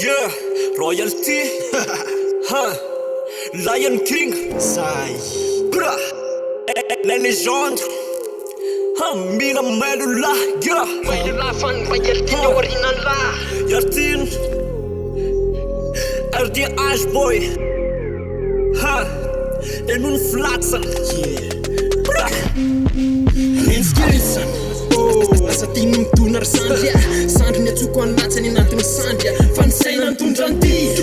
Yeah, royalty. Huh. Lion King. Sai. Bra. La légende. Mila Melula. Yeah. Melula fan royalty original. Yartin. RDH boy. Ha. En un flatsen. Yeah. Bra. Lenskilson. Asa tinum tunar sandya. Sandry atsoko anlatsany anatiny sandya. Fansaina mitondranty.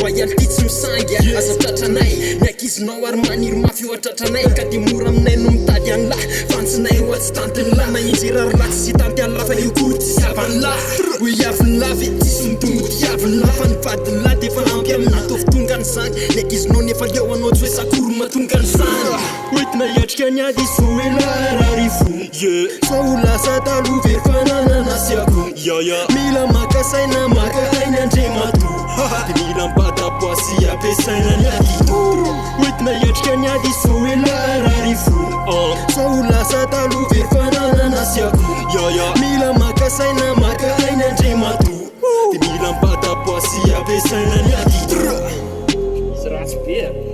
Royalty tsy misanga. Aza tratranay. Ny ankizinao ary maniry mafy eo atratranay. Ka dia mora aminay no mitady an'lahy. Fansinay ho atsy tantiny lahy. Mahinjery ary lahy tsy tanty an'lahy fa io koa tsy avany lahy. Ho iaviny lahy ve tsisy mitombo tiaviny lahy. Fa nivadiny lahy dia efa ampy amin'atovy tonga ny zany. Ny ankizinao nefa leo anao tsy hoe sakoro mahatonga ny zany. Hoentina hiatrika ny ady izy vao ela rarifo. Sao lasa taloha very fananana sy ako. Mila maka saina maka ainy andremato. Dia mila mipatapoasy ampiasaina ny ady. Hoentina hiatrika ny ady izy vao ela rarifo. Sao lasa taloha very fananana sy ako. Mila maka saina maka ainy andremato. Dia mila mipatapoasy ampiasaina ny ady. Izy ratsy be.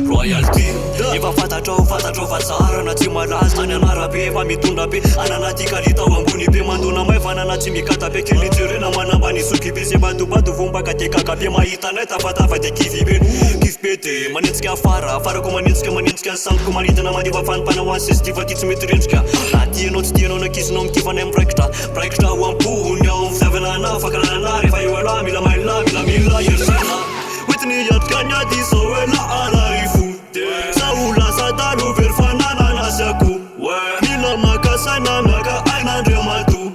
Royalty. Efa fantatrao fa tsara na tsy malaza tany anarabe efa mitondra be ananaty kalita ao ambony be mandona maivana na tsy mikata be kilitserena manambany soky be se batobato vombaka te kakabe mahitanay tafatava de kivy be de manentsika afarako manentsika sampoko manitana mandiva fanimpanao any sesy tiva ty tsy mety rendrika na tianao tsy tianao nakisinao mitivana miraikitra ho ampony ao amin'ny fitiavana ana fakalana rehefa eo ala mila ersena hoentiny hiatrika ny ady zao ela ararifo sao lasa taloha very fananana sy ako mila maka saina maka aina andremato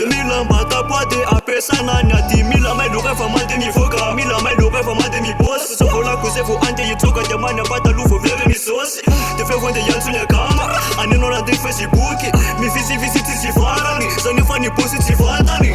mila mbatapoa de ampiasaina ny ady mila mailoka efa mandeha mivoaka mila mailoka efa mandeha mibosy so volako zay vo andeha hitsoka dia many ampataloha vo very misosy dia feo andeha hiantsony akama anenao nandeha Facebook mivisivisi tsy farany zany efa ny bosy tsy fantany